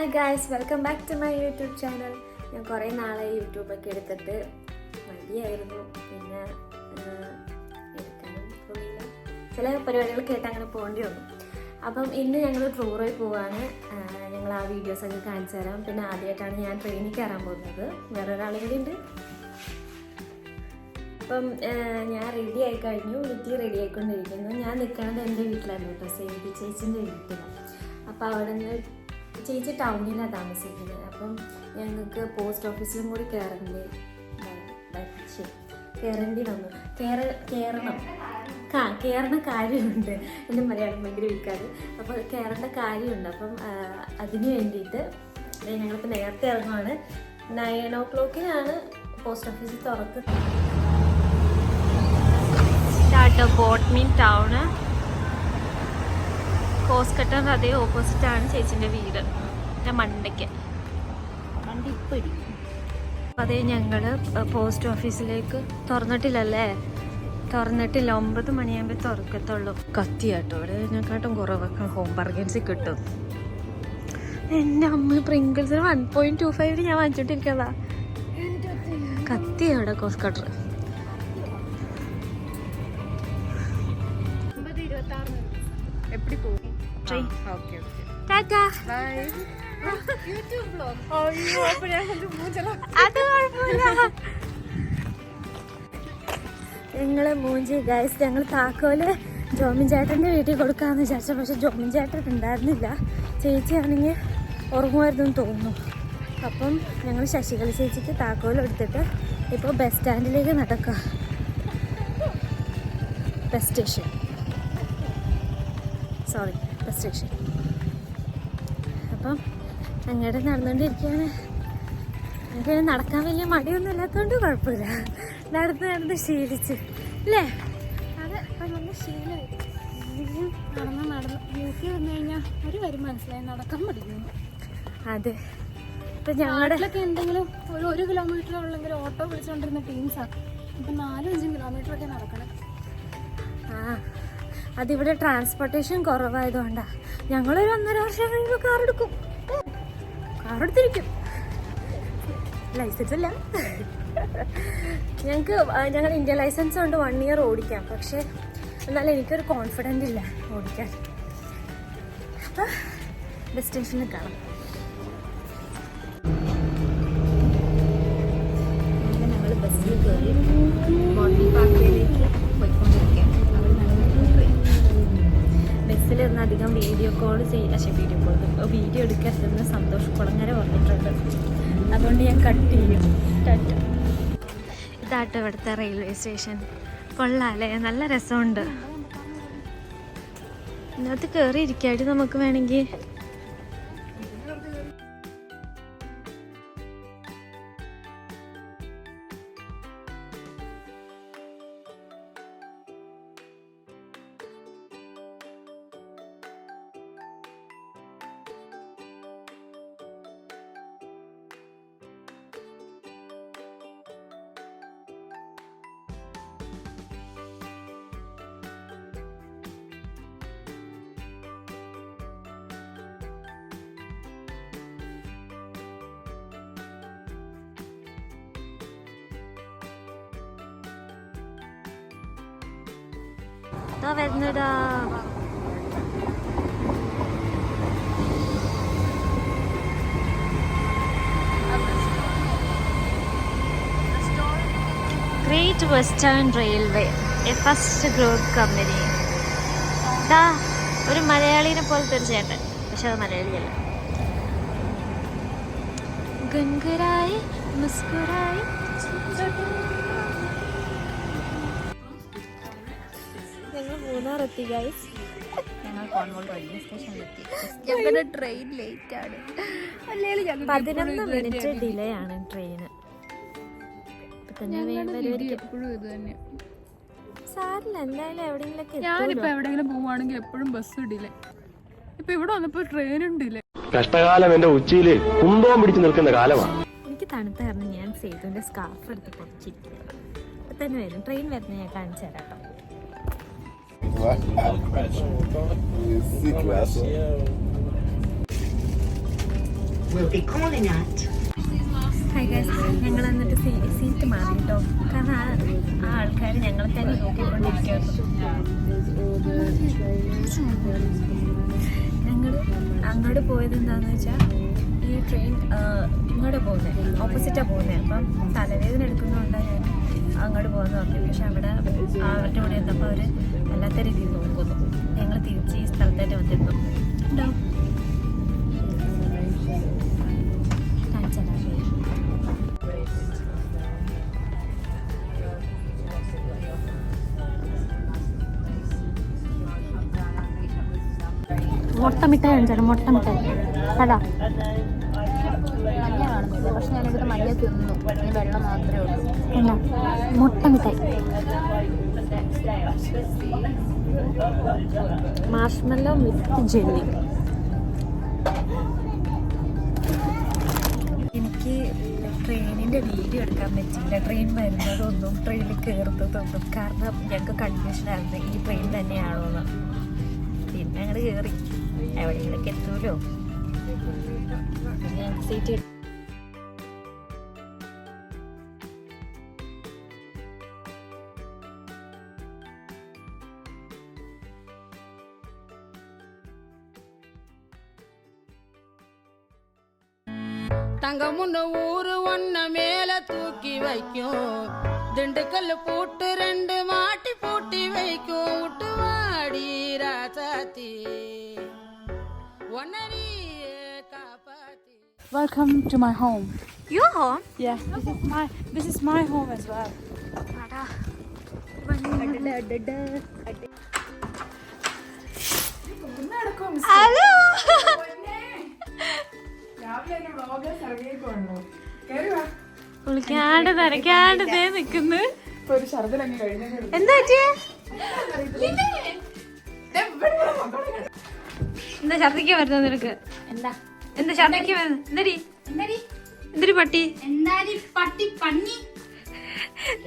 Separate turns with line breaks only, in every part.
Hi guys, welcome back to my YouTube channel. ഞാൻ കുറേ നാളായി യൂട്യൂബൊക്കെ എടുത്തിട്ട് മടിയായിരുന്നു, പിന്നെ എടുക്കാനും തോന്നിയില്ല. ചില പരിപാടികൾ കേട്ട് അങ്ങനെ പോകേണ്ടി വന്നു. അപ്പം ഇന്ന് ഞങ്ങൾ ടൂറിൽ പോവാണ്. ഞങ്ങൾ ആ വീഡിയോസൊക്കെ കാണിച്ചു തരാം. പിന്നെ ആദ്യമായിട്ടാണ് ഞാൻ ട്രെയിനിൽ കയറാൻ പോകുന്നത്. വേറൊരാളും കൂടി ഉണ്ട്. അപ്പം ഞാൻ റെഡി ആയി കഴിഞ്ഞു. വീട്ടിൽ റെഡി ആയിക്കൊണ്ടിരിക്കുന്നു. ഞാൻ നിൽക്കുന്നത് എൻ്റെ വീട്ടിലായിരുന്നു കേട്ടോ, സേവി ചേച്ചിൻ്റെ വീട്ടിലാണ്. അപ്പോൾ അവിടെ നിന്ന് ചേച്ചി ടൗണിലാണ് താമസിക്കുന്നത്. അപ്പം ഞങ്ങൾക്ക് പോസ്റ്റ് ഓഫീസിലും കൂടി കയറേണ്ടി വന്നു. കയറണ കാര്യമുണ്ട്. എൻ്റെ മലയാളം ഭയങ്കര വീക്കാണ്. അപ്പോൾ കയറേണ്ട കാര്യമുണ്ട്. അപ്പം അതിന് വേണ്ടിയിട്ട് ഞങ്ങളിപ്പോൾ നേരത്തെ ഇറങ്ങുവാണ്. 9 o'clock പോസ്റ്റ് ഓഫീസ് തുറക്കുന്നത്. ബോട്ട്മീൻ ടൗണ്, കോസ്കട്ടർ അതേ ഓപ്പോസിറ്റാണ് ചേച്ചിൻ്റെ വീട്. എൻ്റെ മണ്ടയ്ക്ക് മണ്ടിപ്പടി. അതേ ഞങ്ങൾ പോസ്റ്റ് ഓഫീസിലേക്ക് തുറന്നിട്ടില്ലല്ലേ, തുറന്നിട്ടില്ല. 9 മണിയാകുമ്പോൾ തുറക്കത്തുള്ളൂ. കത്തിയാട്ടോ ഇവിടെ ഞങ്ങൾക്കാട്ടും കുറവൊക്കെ ഹോം ബാർഗൻസിൽ കിട്ടും. എൻ്റെ അമ്മ പ്രിങ്കിൾസിന് 1.25 ഞാൻ വാങ്ങിച്ചോണ്ടിരിക്കതാ. കത്തിയാ ഇവിടെ കോസ്കട്ടർ. ഞങ്ങള് മൂഞ്ചി ഗൈസ്. ഞങ്ങൾ താക്കോല് ജോമിൻ ചേട്ടൻ്റെ വീട്ടിൽ കൊടുക്കാമെന്ന് വിചാരിച്ചു. പക്ഷെ ജോമിൻ ചേട്ടൻ ഉണ്ടായിരുന്നില്ല. ചേച്ചിയാണെങ്കിൽ ഉറങ്ങുമായിരുന്നു തോന്നുന്നു. അപ്പം ഞങ്ങൾ ശശികല ചേച്ചിക്ക് താക്കോൽ എടുത്തിട്ട് ഇപ്പോൾ ബസ് സ്റ്റാൻഡിലേക്ക് നടക്കുക. Bus station. അപ്പം അങ്ങോട്ട് നടന്നുകൊണ്ടിരിക്കുകയാണ്. എനിക്ക് നടക്കാൻ വലിയ മടിയൊന്നും ഇല്ലാത്തതുകൊണ്ട് കുഴപ്പമില്ല. നടന്ന് ശീലിച്ച് അല്ലേ?
അതെ, നല്ല ശീലമായി. നടന്ന് യൂപി വന്നു കഴിഞ്ഞാൽ ഒരു മനസ്സിലായി നടക്കാൻ പഠിക്കുന്നു.
അതെ, ഇപ്പം ഞങ്ങളുടെ
എന്തെങ്കിലും 1 കിലോമീറ്റർ ഉള്ളെങ്കിൽ ഓട്ടോ വിളിച്ചുകൊണ്ടിരുന്ന ടീംസാണ്. ഇപ്പം 4-5 കിലോമീറ്ററൊക്കെ നടക്കണം.
അതിവിടെ ട്രാൻസ്പോർട്ടേഷൻ കുറവായതുകൊണ്ടാണ്. ഞങ്ങളൊരു 1.5 വർഷം കഴിയുമ്പോൾ കാറെടുത്തിരിക്കും. ലൈസൻസ് ഇല്ല ഞങ്ങൾ ഇന്ത്യ ലൈസൻസ് കൊണ്ട് 1 year ഓടിക്കാം. പക്ഷേ എന്നാലും എനിക്കൊരു കോൺഫിഡൻ്റ് ഇല്ല ഓടിക്കാൻ. അപ്പം ബസ് സ്റ്റേഷനിൽ കാണാം. ഞങ്ങൾ ബസ്സിൽ കയറി ബോട്ടിൽ പാർക്കിലേക്ക് പോയിക്കൊണ്ടിരിക്കുകയാണ്. ബസ്സിലിരുന്ന് അധികം വീഡിയോ എടുക്കരുതെന്ന് സന്തോഷ് കുളങ്ങര പറഞ്ഞിട്ടുണ്ട്. അതുകൊണ്ട് ഞാൻ കട്ട് ചെയ്യും. ഇതാട്ടോ ഇവിടുത്തെ റെയിൽവേ സ്റ്റേഷൻ. കൊള്ളാല്ലേ, നല്ല രസമുണ്ട്. ഇതിനകത്ത് കയറി ഇരിക്കായിട്ട് നമുക്ക് വേണമെങ്കിൽ. വരുന്നടാ. Great western railway, a first group company. ഇതാ ഒരു മലയാളീനെ പോലത്തെ ഒരു ചേട്ടൻ, പക്ഷെ അത് മലയാളിയല്ല. ഗൻഗരായി മുസ്കുരായി. ഞങ്ങൾ മൂന്നാറെത്തി ഗൈസ്. ഞങ്ങൾ കോൺവോൾ റെയിൽവേ സ്റ്റേഷനിലെത്തി. ഞങ്ങളുടെ ട്രെയിൻ ലേറ്റ് ആണ്. 11 minute ഡിലേ ആണ് ട്രെയിന്. സാരില്ല, എന്തായാലും എവിടെയെങ്കിലൊക്കെ.
ഞാനിപ്പോ എവിടെയെങ്കിലും പോവാണെങ്കിൽ എപ്പോഴും ബസ് ഡിലേ. ഇപ്പൊ ഇവിടെ വന്നപ്പോ ട്രെയിനും ഡിലേ.
കഷ്ടകാലം എന്റെ ഉച്ചയില് കുന്തവും പിടിച്ചു നിൽക്കുന്ന കാലമാണ്.
എനിക്ക് തണുത്ത കാരണം ഞാൻ സേതുവിന്റെ സ്കാർഫ് എടുത്ത് പൊടിച്ചിരിക്കുകയാണ്. ഇപ്പൊ തന്നെ വരും. ട്രെയിൻ വരുന്ന ഞാൻ കാണിച്ചു തരാം കേട്ടോ.
will be calling at.
Hi guys, ഞങ്ങൾ എന്നിട്ട് സീറ്റ് മാറി കേട്ടോ. കാരണം ആ ആൾക്കാർ ഞങ്ങളെ തന്നെ നോക്കിക്കൊണ്ടിരിക്കുകയായിരുന്നു. ഞങ്ങൾ അങ്ങോട്ട് പോയത് എന്താണെന്ന് വെച്ചാൽ ഈ ട്രെയിൻ ഇങ്ങോട്ട് പോകുന്നത് ഓപ്പോസിറ്റാണ് പോകുന്നത്. അപ്പം തലവേദന എടുക്കുന്നതുകൊണ്ടാണ് ഞാൻ അങ്ങോട്ട് പോകുന്നത് പറഞ്ഞു. പക്ഷെ അവിടെ അവരുടെ കൂടെ എത്തപ്പോൾ അവർ വല്ലാത്ത രീതിയിൽ നോക്കുന്നു. ഞങ്ങൾ തിരിച്ച് ഈ സ്ഥലത്തായിട്ട് വന്നിരുന്നു. ഉണ്ടോ കാണിച്ചാലേ
മുട്ടമിഠായി കാണിച്ചാണ്. മുട്ടമിഠായി കടാ മഞ്ഞ കാണുന്നില്ല, പക്ഷെ ഞാനിവിടെ മഞ്ഞ തിന്നു. ഇനി വെള്ളം മാത്രമേ ഉള്ളൂ. കണ്ടാ മുട്ടമിഠായി
മാർഷ്മെല്ലോ വിത്ത് ജെല്ലി. എനിക്ക് ട്രെയിനിൻ്റെ വീഡിയോ എടുക്കാൻ പറ്റില്ല. ട്രെയിൻ വരുന്നതൊന്നും ട്രെയിനിൽ കയറുന്നതൊന്നും. കാരണം ഞങ്ങൾക്ക് കൺഫ്യൂഷനായിരുന്നു ഈ ട്രെയിൻ തന്നെയാണോ എന്ന്. പിന്നെ അങ്ങോട്ട് കയറി എവിടെയെങ്കിലൊക്കെ എത്തുമല്ലോ. പിന്നെ സീറ്റ്
தங்கமுன்னு ஊரு ஒன்ன மேல தூக்கி வைக்கும். திண்டுக்கல் பூட்டு 2 மாட்டி பூட்டி வைக்கும். விட்டு வாடி ராசாத்தி ஒன்னரியே காப்பாத்தி.
Welcome to my home.
Your home?
Yeah, this is my home as well.
Hello. വിളിക്കാണ്ട് നനയ്ക്കാണ്ട് നിക്കുന്നു. എന്താ പറ്റിയേ? എന്താ ഛർദിക്കാൻ വരുന്നത് നിനക്ക്? എന്താ ഛർദിക്കാൻ വരുന്നത്? എന്തൊരു പട്ടി?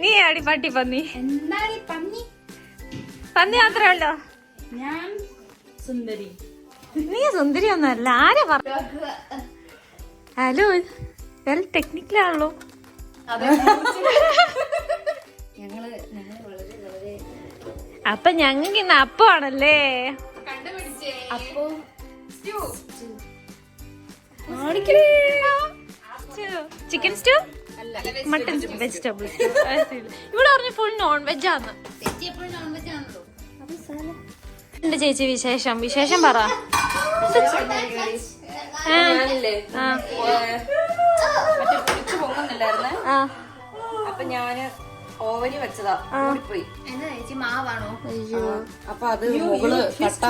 നീ ആടി പട്ടി പന്നി? പന്നി മാത്രമേ ഉള്ളോ? നീ സുന്ദരി ഒന്നല്ല. ആരാ പറഞ്ഞു? ഹലോ, വെൽ ടെക്നിക്കലാണല്ലോ. അപ്പൊ ഞങ്ങൾക്ക് ഇന്ന് അപ്പമാണല്ലേ? Chicken stew, mutton vegetable stew. ഇവിടെ പറഞ്ഞ ഫുൾ നോൺ വെജ് ആണ്. എന്റെ ചേച്ചി വിശേഷം പറ.
അപ്പൊ ഞാന് ഓവനി വെച്ചതാ, പോയി.
അയ്യോ,
അപ്പൊ അത് മുകള് കട്ട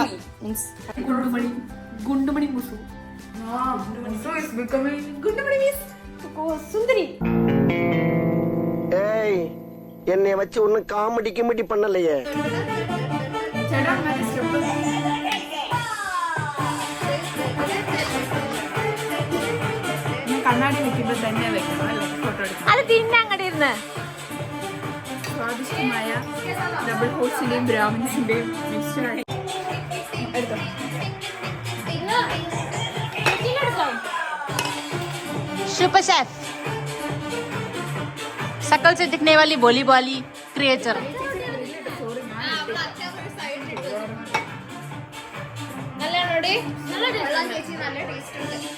മീൻസ്
ഗുണ്ടുമണി മുസു. സുന്ദരി.
ஏய் என்னை வச்சு ஒன்னும் காமெடி கிமெடி பண்ணலையே.
കണ്ണാടി വെക്കുമ്പോ തന്നെ വെക്കണം അല്ലേ ഫോട്ടോ എടുക്കണം.
അത് തിന്നെ അങ്ങോട്ട് ഇരുന്ന്.
സ്വാദിഷ്ടമായ ഡബിൾ ഹോഴ്സിന്റെയും ബ്രാഹ്മിൻസിന്റെയും മിക്സ്ചറാണ്. എടുത്തോ.
सुपर शेफ, शकल से दिखने वाली भोली भाली creature.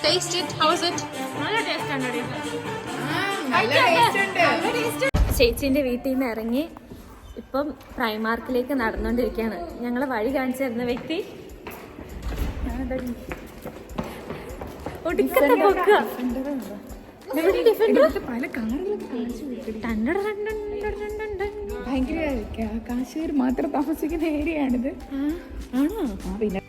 Taste it. How is it?
ചേച്ചീൻ്റെ വീട്ടിൽ നിന്ന് ഇറങ്ങി ഇപ്പം പ്രൈമാർക്കിലേക്ക് നടന്നുകൊണ്ടിരിക്കുകയാണ്. ഞങ്ങളെ വഴി കാണിച്ചു തരുന്ന വ്യക്തി ഒടുക്കത്തെ പോക്ക്.
ഭയങ്കര കാശുകാർ മാത്രം താമസിക്കുന്ന ഏരിയ ആണിത്. ആണോ? പിന്നെ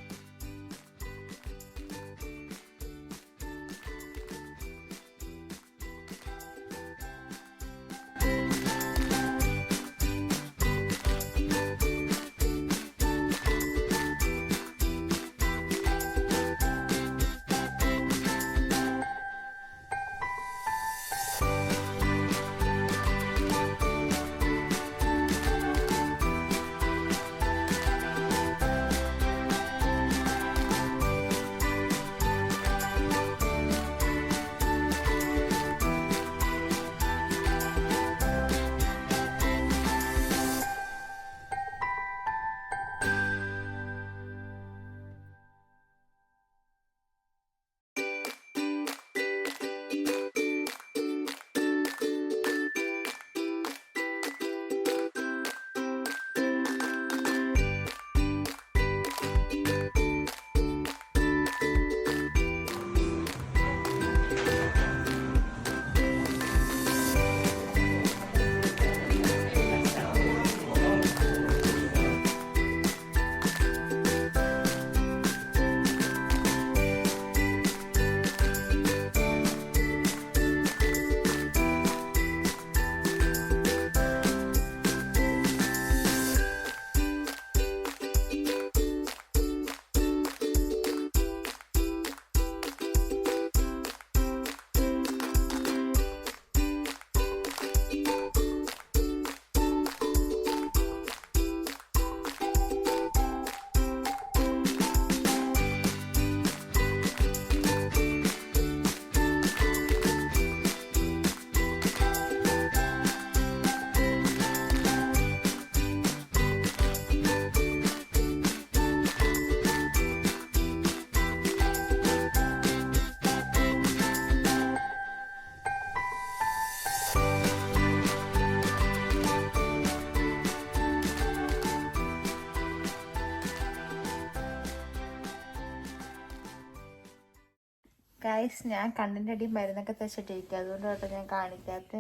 ഗൈസ് ഞാൻ കണ്ണിന്റെ അടി മരുന്നൊക്കെ തെച്ചിട്ടിരിക്കും, അതുകൊണ്ട് കേട്ടോ ഞാൻ കാണിക്കാത്ത.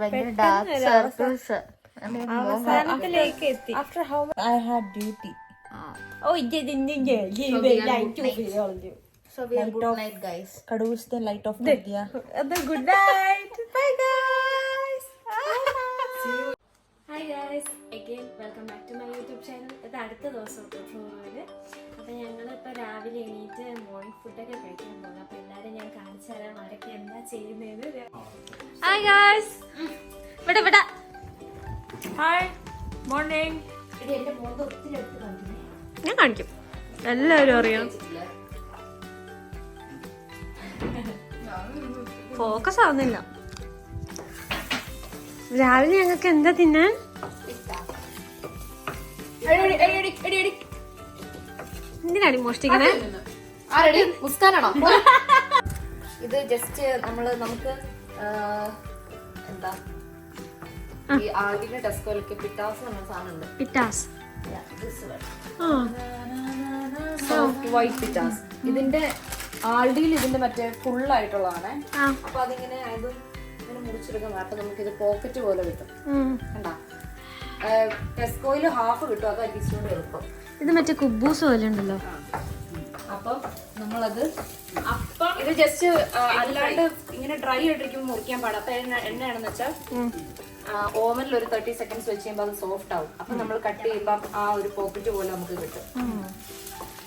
ഭയങ്കര ഡാർക്ക് സർക്കിൾസ്.
അവസാനത്തിലേക്ക് എത്തി.
I had duty. So we are good night, guys. Kadus the light of India.
Good night. Bye guys.
Hi guys, again welcome back to my YouTube channel. ഇത് അടുത്ത ദിവസം ഫ്ലോറിൽ. അപ്പോൾ ഞങ്ങളിപ്പോൾ രാവിലെ എണീറ്റ് മോർണിംഗ് ഫുഡൊക്കെ കഴിക്കാൻ പോകുന്നു. അപ്പോൾ എല്ലാവരും ഞാൻ കാണിച്ചു തരാം ആരൊക്കെ എന്താ ചെയ്യുന്നതെന്ന്. ഹായ് ഗായ്സ്, ഇവിടെ ഇവിടെ.
Hi morning.
ഞാൻ കാണിക്കും, എല്ലാവരും അറിയാം. ഫോക്കസ് ആവുന്നില്ല. രാവിലെ ഞങ്ങൾക്ക് എന്താ തിന്നാൻ? എന്തിനാണ് മോഷ്ടിക്കണേ?
മുസ്കാനാണോ? ഇത് ജസ്റ്റ് നമുക്ക് എന്താ ഈ ആദ്യം ടെസ്കോയിലൊക്കെ പിറ്റാസ് എന്ന സാധനം
പിറ്റാസ്.
Soft white പിറ്റാസ്. ഇതിന്റെ ആൾഡിയിൽ ഇതിന്റെ മറ്റേ ഫുൾ ആയിട്ടുള്ളതാണ്. അപ്പൊ അതിങ്ങനെ അത് ഇങ്ങനെ മുറിച്ചെടുക്കാൻ. അപ്പൊ നമുക്ക് ഇത് പോക്കറ്റ് പോലെ കിട്ടും. കണ്ടാ, ടെസ്കോയില് ഹാഫ് കിട്ടും. അതായിരിക്കും ഇച്ചിരി എളുപ്പം.
ഇത് മറ്റേ കുബൂസ് പോലെ ഉണ്ടല്ലോ.
അപ്പം നമ്മളത് ഇത് ജസ്റ്റ് അല്ലാണ്ട് ഇങ്ങനെ ഡ്രൈ ആയിട്ടിരിക്കുമ്പോൾ മുറിക്കാൻ പാടില്ല. അപ്പൊ എണ്ണയാണെന്ന് വെച്ചാൽ ഓവനിൽ ഒരു 30 seconds വെച്ച് കഴിയുമ്പോൾ അത് സോഫ്റ്റ് ആവും. അപ്പൊ നമ്മൾ കട്ട് ചെയ്യുമ്പോൾ ആ ഒരു പോക്കറ്റ് പോലെ നമുക്ക് കിട്ടും.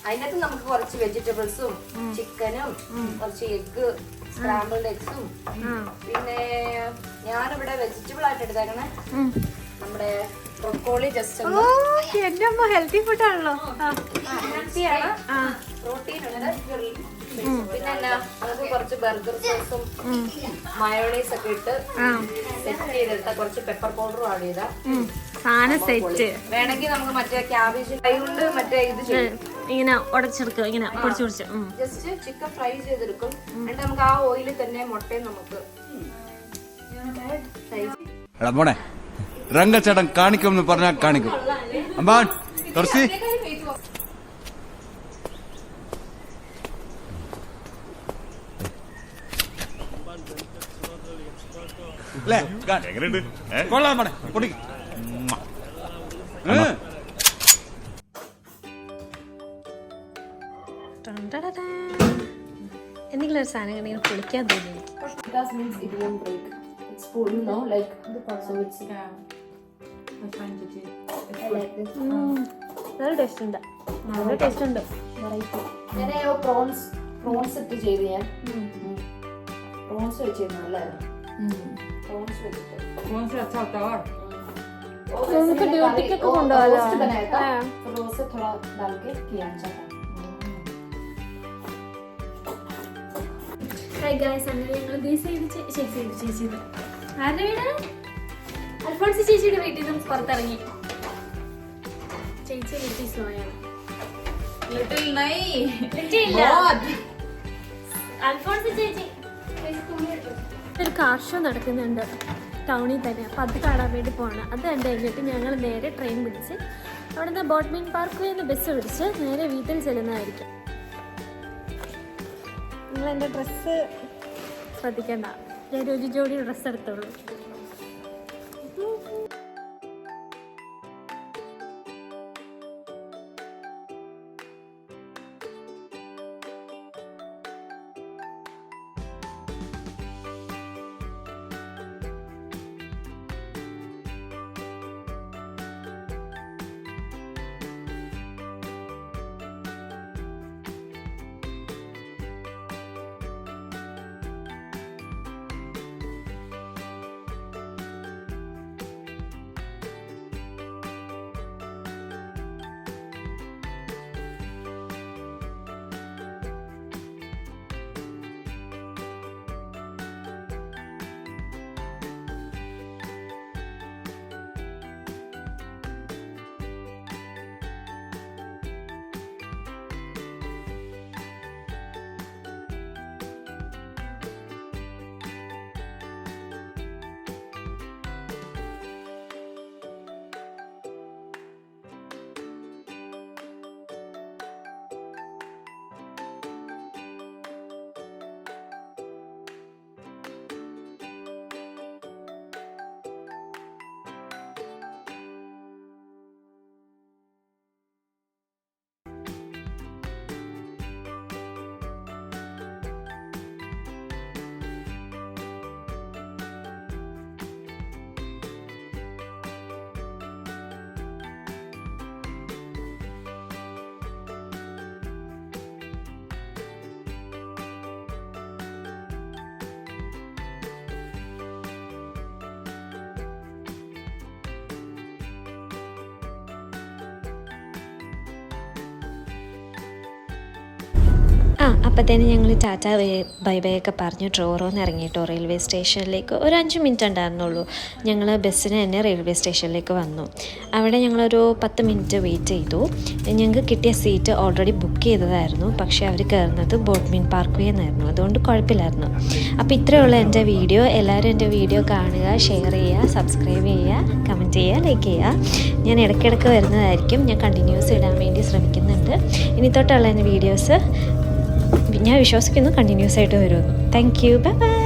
അതിനകത്ത് നമുക്ക് കുറച്ച് വെജിറ്റബിൾസും ചിക്കനും കുറച്ച് എഗ്ഗ്, സ്ക്രാമ്പിൾഡ് എഗ്സും, പിന്നെ ഞാനിവിടെ വെജിറ്റബിൾ ആയിട്ട് എടുത്തേക്കണേ നമ്മുടെ ബ്രൊക്കോളി. ജസ്റ്റ്
ഹെൽത്തി ഫുഡ് ആണല്ലോ.
പ്രോട്ടീൻ ഉണ്ട്. പിന്നെ നമുക്ക് കുറച്ച് ബർഗർ സോസും മയോണൈസ് ഒക്കെ ഇട്ട് സെറ്റ് ചെയ്തെടുത്ത കുറച്ച് പെപ്പർ പൗഡറും ആഡ് ചെയ്താ
സാധനം സെറ്റ്.
വേണമെങ്കിൽ നമുക്ക് മറ്റേ ക്യാബേജ് കൈ കൊണ്ട് മറ്റേ ഇത്
ഇങ്ങനെ ഉടച്ചെടുക്കുക, ഇങ്ങനെ പൊടിച്ചു പൊടിച്ച്
ജസ്റ്റ് ചിക്കൻ ഫ്രൈ ചെയ്തെടുക്കും. എന്നിട്ട് നമുക്ക് ആ ഓയിലിൽ തന്നെ മുട്ടയും നമുക്ക്
എടാ മോനെ, രംഗച്ചേട്ടൻ കാണിക്കുമെന്ന് പറഞ്ഞാൽ കാണിക്കും. അമ്പാൻ തുറസി കൊള്ളാം മോനെ, പൊടി.
എന്തെങ്കിലും ഒരു സാധനം ഇങ്ങനെ പൊളിക്കാൻ തോന്നി. നല്ല ടേസ്റ്റ് ഉണ്ട്, നല്ല ടേസ്റ്റ് ഉണ്ട്.
ഞാൻ പ്രോൺസ് ഇട്ട് ചെയ്ത് ഞാൻ പ്രോൺസ് വെച്ചിരുന്നു. നല്ലായിരുന്നു. പ്രോൺസ് വെച്ചിട്ട്
നമുക്ക് ഡ്യൂട്ടിക്കൊക്കെ കൊണ്ടുപോകാലോ.
रोस्ट थोड़ा डाल के किया अच्छा था.
ഹായ് ഗായ്സ്, അങ്ങനെ ഞങ്ങൾ ചേച്ചി ആരുടെ വീട്? അൽഫോൺസ് ചേച്ചിയുടെ വീട്ടിൽ നിന്ന് പുറത്തിറങ്ങി. ചേച്ചി വീട്ടിൽ സ്ലോയാണ്. അൽഫോൺസ് ചേച്ചി ഒരു കാർ ഷോ നടക്കുന്നുണ്ട് ടൗണിൽ തന്നെ. അപ്പം അത് കാണാൻ വേണ്ടി പോകണം. അത് കണ്ടു കഴിഞ്ഞിട്ട് ഞങ്ങൾ നേരെ ട്രെയിൻ പിടിച്ച് അവിടെ നിന്ന് ബോട്ട്മീൻ പാർക്ക് വേന്ന് ബസ് പിടിച്ച് നേരെ വീട്ടിൽ ചെല്ലുന്നതായിരിക്കും. നിങ്ങൾ എൻ്റെ ഡ്രസ്സ് ശ്രദ്ധിക്കണ്ട, ഞാനൊരു ജോഡി ഡ്രസ്സ് എടുത്തോളൂ. അപ്പോഴത്തേന് ഞങ്ങൾ ടാറ്റ ബൈ ബൈ ഒക്കെ പറഞ്ഞ് ട്രോറോന്ന് ഇറങ്ങിയിട്ടോ റെയിൽവേ സ്റ്റേഷനിലേക്ക് ഒരു 5 മിനിറ്റ് ഉണ്ടായിരുന്നുള്ളൂ. ഞങ്ങൾ ബസ്സിന് തന്നെ റെയിൽവേ സ്റ്റേഷനിലേക്ക് വന്നു. അവിടെ ഞങ്ങളൊരു 10 മിനിറ്റ് വെയിറ്റ് ചെയ്തു. ഞങ്ങൾക്ക് കിട്ടിയ സീറ്റ് ഓൾറെഡി ബുക്ക് ചെയ്തതായിരുന്നു. പക്ഷേ അവർ കയറുന്നത് ബോട്ട്മീൻ പാർക്ക് വേ എന്നായിരുന്നു. അതുകൊണ്ട് കുഴപ്പമില്ലായിരുന്നു. അപ്പോൾ ഇത്രയുള്ള എൻ്റെ വീഡിയോ. എല്ലാവരും എൻ്റെ വീഡിയോ കാണുക, ഷെയർ ചെയ്യുക, സബ്സ്ക്രൈബ് ചെയ്യുക, കമൻറ്റ് ചെയ്യുക, ലൈക്ക് ചെയ്യുക. ഞാൻ ഇടയ്ക്കിടയ്ക്ക് വരുന്നതായിരിക്കും. ഞാൻ കണ്ടിന്യൂസ് ഇടാൻ വേണ്ടി ശ്രമിക്കുന്നുണ്ട്. ഇനി തൊട്ടുള്ള എൻ്റെ വീഡിയോസ് ഞാൻ വിശ്വസിക്കുന്നു കണ്ടിന്യൂസ് ആയിട്ട് വരുമെന്ന്. Thank you. Bye bye.